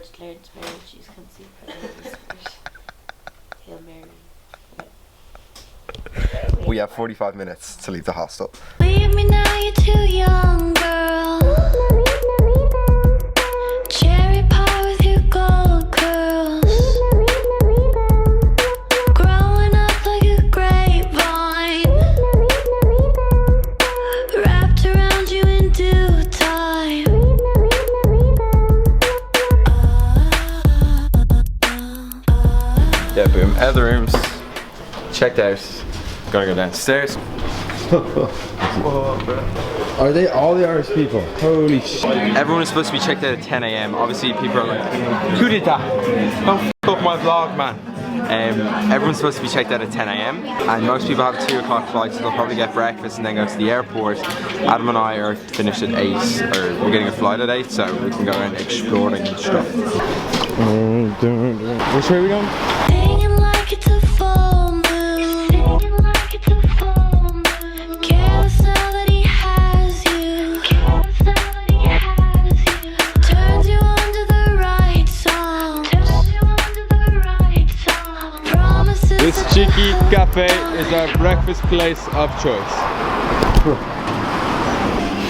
Lord declared to Mary, she is conceived by the Holy Spirit. Hail Mary. We have 45 minutes to leave the hostel. Leave me now, you're too young, girl. Cherry pie with your gold curls. Growing up like a grapevine, wrapped around you in due time. Yeah, boom. Out of the rooms. Checked out. Gonna go downstairs. Are they all the Irish people? Holy shit. Everyone is supposed to be checked out at 10 AM. Obviously, people are like, who did that? Don't f up my vlog, man. Everyone's supposed to be checked out at 10 AM. And most people have 2 o'clock flights, so they'll probably get breakfast and then go to the airport. Adam and I are finished at 8, or we're getting a flight at 8, so we can go around exploring and stuff. Which way are we going? Hanging like it's a full moon. Hanging like it's a full moon. Careless now that he has you. Careless now that he has you. Turns you onto the right song. Turns you onto the right song. Promises. This Cheeky Cafe is our breakfast place of choice.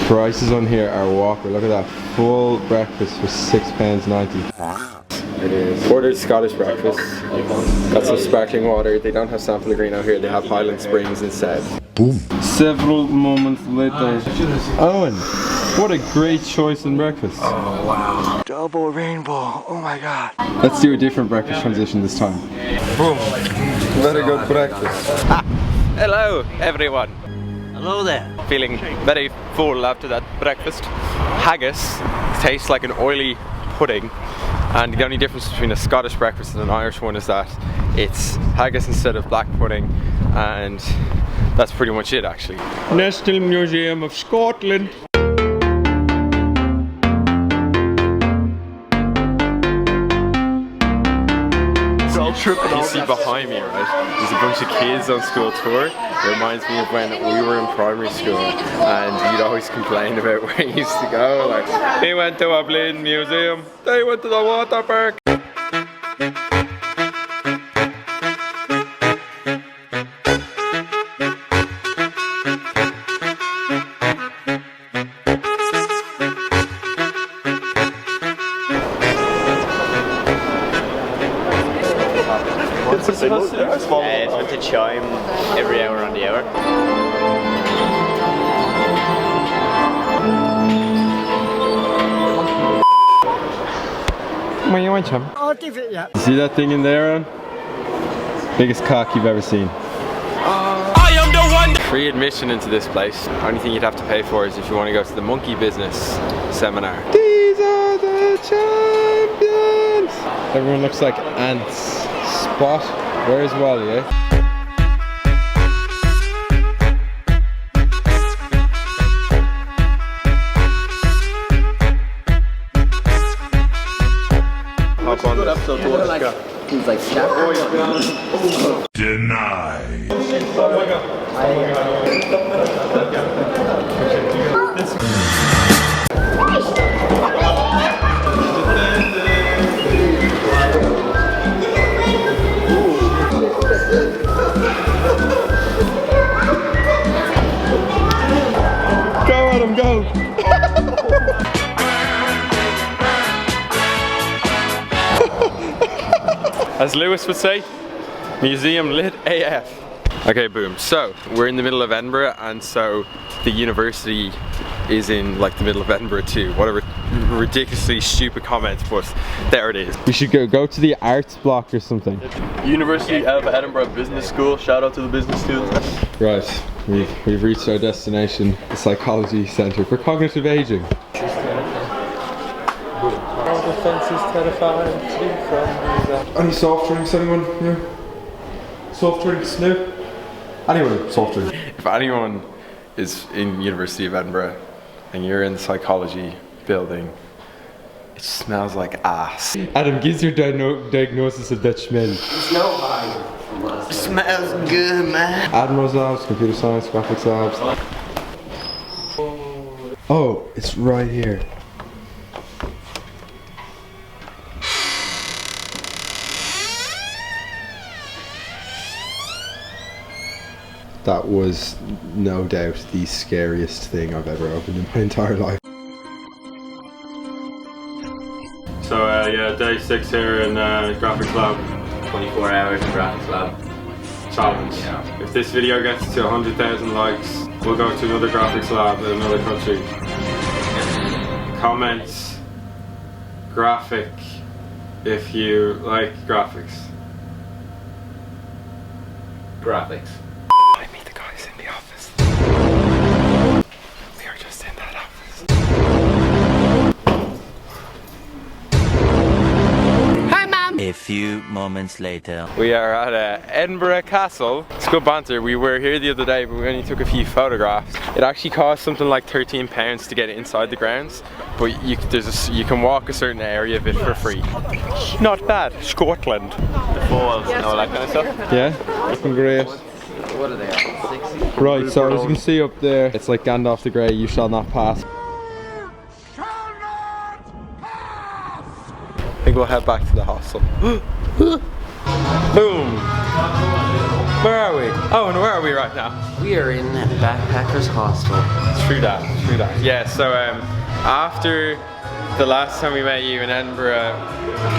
Prices on here are whopper. Look at that. Full breakfast for £6.90. It is. Ordered Scottish breakfast. Got some sparkling water. They don't have San Pellegrino here. They have Highland Springs instead. Boom. Several moments later. Owen, what a great choice in breakfast. Oh wow. Double rainbow. Oh my god. Let's do a different breakfast transition this time. Boom. Very good breakfast. Hello, everyone. Hello there. Feeling very full after that breakfast. Haggis tastes like an oily pudding. And the only difference between a Scottish breakfast and an Irish one is that it's haggis instead of black pudding, and that's pretty much it actually. National Museum of Scotland. You see behind me, right? There's a bunch of kids on school tour. It reminds me of when we were in primary school and you'd always complain about where you used to go. Like, they went to a bleeding museum, they went to the water park. It's meant to chime every hour on the hour. What you want, chum? I'll give it, yeah. See that thing in there, Aaron? Biggest cock you've ever seen. I am the one! Free admission into this place. The only thing you'd have to pay for is if you want to go to the monkey business seminar. These are the champions! Everyone looks like ants. Spot, where's Wally, eh? Hop on this. Denied. Go Adam, go! As Lewis would say, museum lit AF. Okay, boom. So, we're in the middle of Edinburgh, and so the university is in like the middle of Edinburgh too. What a ridiculously stupid comment, but there it is. We should go to the arts block or something. University of Edinburgh Business School. Shout out to the business students. Right, we've reached our destination, the Psychology Centre for Cognitive Aging. Any soft drinks, anyone? Yeah. Soft drinks, no? Anyone, soft drink? If anyone is in University of Edinburgh and you're in the psychology building, it smells like ass. Adam, give your diagnosis of that smell. It smells good, man. Admiral's labs, computer science, graphics labs. Oh, it's right here. That was no doubt the scariest thing I've ever opened in my entire life. So yeah, day 6 here in graphics lab. 24 hours in graphics lab. Challenge. Yeah. If this video gets to 100,000 likes, we'll go to another graphics lab in another country. Comments, graphic, if you like graphics. Graphics. I meet the guys in the office. We are just in that office. A few moments later. We are at Edinburgh Castle. It's good banter. We were here the other day, but we only took a few photographs. It actually cost something like £13 to get it inside the grounds, but you can walk a certain area of it for free. Not bad. Scotland. The falls and all that kind of stuff. Yeah, looking great. What are they on? 60? Right, so as you can see up there, it's like Gandalf the Grey, you shall not pass. I think we'll head back to the hostel. Boom! Where are we? Oh, and where are we right now? We are in Backpackers Hostel. True that. Yeah, so after the last time we met you in Edinburgh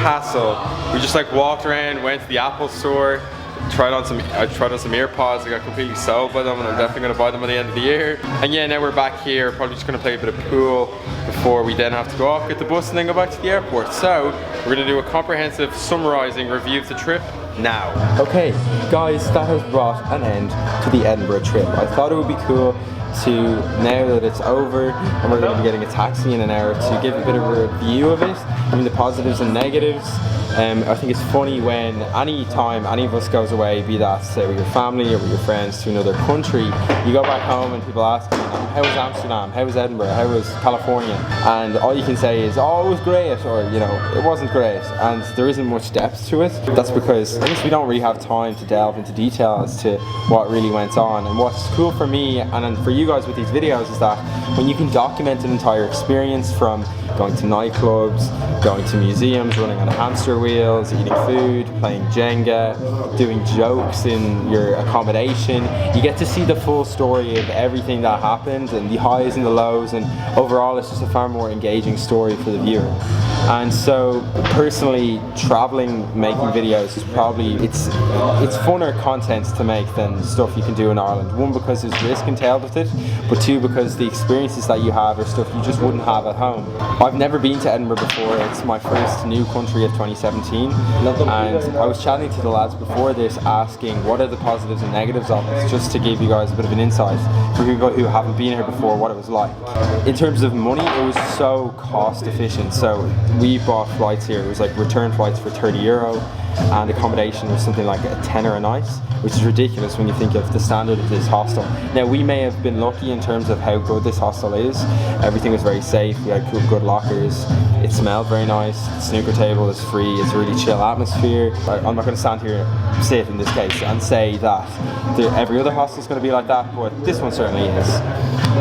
Castle, we just like walked around, went to the Apple store, I tried on some earpods. I got completely sold by them, and I'm definitely going to buy them at the end of the year. And yeah, now we're back here, probably just going to play a bit of pool before we then have to go off, get the bus, and then go back to the airport. So we're going to do a comprehensive summarising review of the trip now. Okay, guys, that has brought an end to the Edinburgh trip. I thought it would be cool to, now that it's over and we're going to be getting a taxi in an hour, to give a bit of a review of it. I mean, the positives and negatives. I think it's funny when any time any of us goes away, be that say with your family or with your friends to another country, you go back home and people ask you, how was Amsterdam, how was Edinburgh, how was California, and all you can say is, oh, it was great, or you know, it wasn't great, and there isn't much depth to it. That's because I guess we don't really have time to delve into detail as to what really went on. And what's cool for me and for you guys with these videos is that when you can document an entire experience, from going to nightclubs, going to museums, running on hamster wheels, eating food, playing Jenga, doing jokes in your accommodation, you get to see the full story of everything that happened and the highs and the lows, and overall it's just a far more engaging story for the viewer. And so personally, traveling, making videos is probably, it's funner content to make than stuff you can do in Ireland. One, because there's risk entailed with it, but two, because the experiences that you have are stuff you just wouldn't have at home. I've never been to Edinburgh before. It's my first new country of 2017, and I was chatting to the lads before this, asking what are the positives and negatives of it, just to give you guys a bit of an insight for people who haven't been here before what it was like. In terms of money, it was so cost efficient. So we bought flights here, it was like return flights for €30, and accommodation was something like a tenner a night, which is ridiculous when you think of the standard of this hostel. Now, we may have been lucky in terms of how good this hostel is. Everything was very safe, we had good lockers, it smelled very nice, the snooker table is free, it's a really chill atmosphere. I'm not going to stand here, sit in this case, and say that every other hostel is going to be like that, but this one certainly is.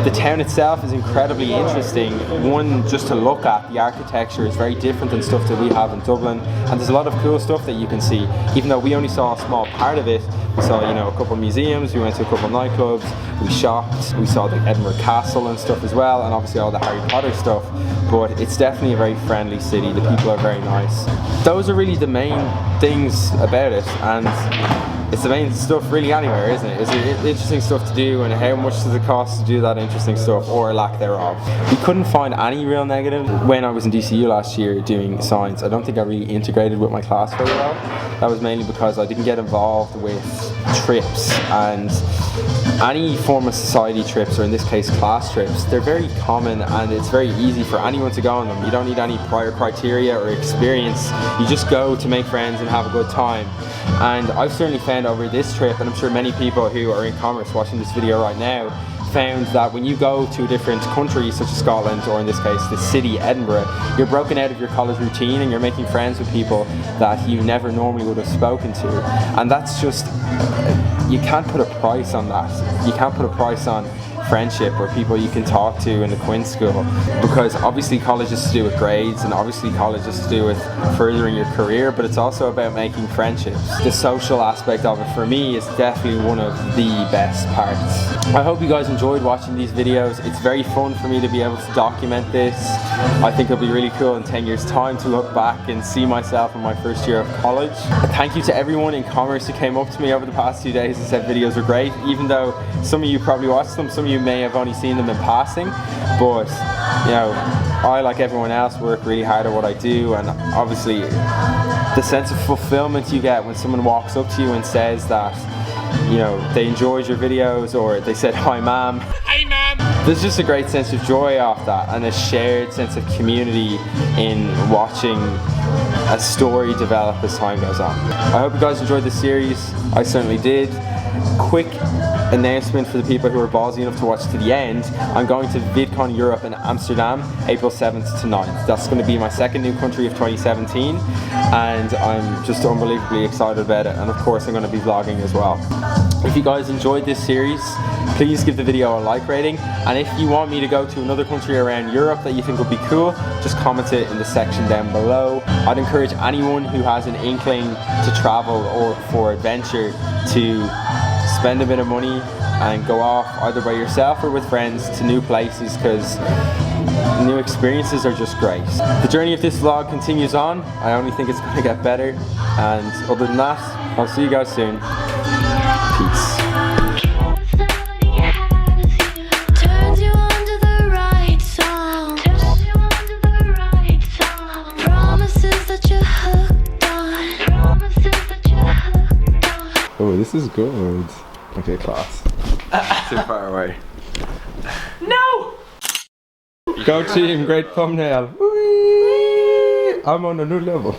The town itself is incredibly interesting. One, just to look at, the architecture is very different than stuff that we have in Dublin, and there's a lot of cool stuff that you can see, even though we only saw a small part of it. We saw, you know, a couple of museums, we went to a couple of nightclubs, we shopped, we saw the Edinburgh Castle and stuff as well, and obviously all the Harry Potter stuff. But it's definitely a very friendly city, the people are very nice. Those are really the main things about it, and it's the main stuff really anywhere, isn't it? It's interesting stuff to do, and how much does it cost to do that interesting stuff, or lack thereof. We couldn't find any real negative. When I was in DCU last year doing science, I don't think I really integrated with my class very well. That was mainly because I didn't get involved with trips, and any form of society trips, or in this case class trips, they're very common and it's very easy for anyone to go on them. You don't need any prior criteria or experience, you just go to make friends and have a good time. And I've certainly found over this trip, and I'm sure many people who are in commerce watching this video right now, found that when you go to a different country such as Scotland, or in this case the city Edinburgh, you're broken out of your college routine and you're making friends with people that you never normally would have spoken to. And that's just, you can't put a price on that. You can't put a price on friendship or people you can talk to in the Quinn School, because obviously college is to do with grades and obviously college is to do with furthering your career, but it's also about making friendships. The social aspect of it for me is definitely one of the best parts. I hope you guys enjoyed watching these videos. It's very fun for me to be able to document this. I think it'll be really cool in 10 years time to look back and see myself in my first year of college. Thank you to everyone in commerce who came up to me over the past 2 days and said videos are great, even though some of you probably watched them, some of you may have only seen them in passing, but you know, I, like everyone else, work really hard at what I do, and obviously the sense of fulfillment you get when someone walks up to you and says that, you know, they enjoyed your videos, or they said hi ma'am. Hi ma'am. There's just a great sense of joy off that, and a shared sense of community in watching a story develop as time goes on. I hope you guys enjoyed this series. I certainly did. Quick announcement for the people who are ballsy enough to watch to the end. I'm going to VidCon Europe in Amsterdam, April 7th to 9th. That's going to be my second new country of 2017, and I'm just unbelievably excited about it, and of course I'm going to be vlogging as well. If you guys enjoyed this series, please give the video a like rating, and if you want me to go to another country around Europe that you think would be cool, just comment it in the section down below. I'd encourage anyone who has an inkling to travel or for adventure to spend a bit of money and go off either by yourself or with friends to new places, because new experiences are just great. The journey of this vlog continues on. I only think it's going to get better, and other than that, I'll see you guys soon. Peace. Oh, this is good. Okay, class. Too far away. No! Go team, great thumbnail. Whee! I'm on a new level.